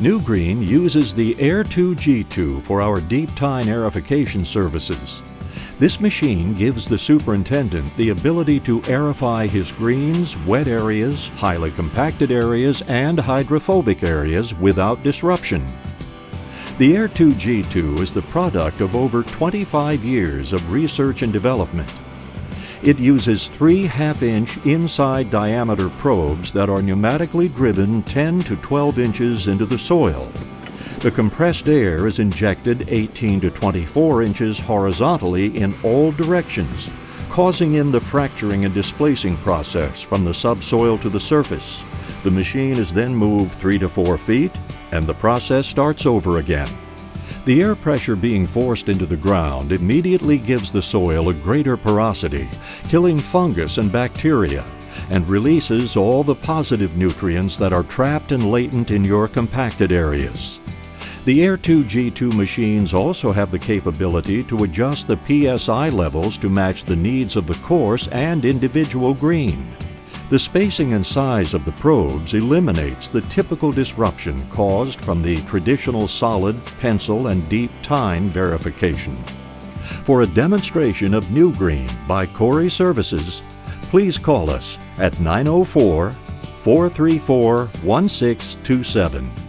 New Green uses the Air 2 G2 for our deep tine aerification services. This machine gives the superintendent the ability to aerify his greens, wet areas, highly compacted areas, and hydrophobic areas without disruption. The Air 2 G2 is the product of over 25 years of research and development. It uses 3 half-inch inside diameter probes that are pneumatically driven 10 to 12 inches into the soil. The compressed air is injected 18 to 24 inches horizontally in all directions, causing in the fracturing and displacing process from the subsoil to the surface. The machine is then moved 3 to 4 feet, and the process starts over again. The air pressure being forced into the ground immediately gives the soil a greater porosity, killing fungus and bacteria, and releases all the positive nutrients that are trapped and latent in your compacted areas. The Air 2 G2 machines also have the capability to adjust the PSI levels to match the needs of the course and individual green. The spacing and size of the probes eliminates the typical disruption caused from the traditional solid, pencil, and deep tine verification. For a demonstration of New Green by Corey Services, please call us at 904-434-1627.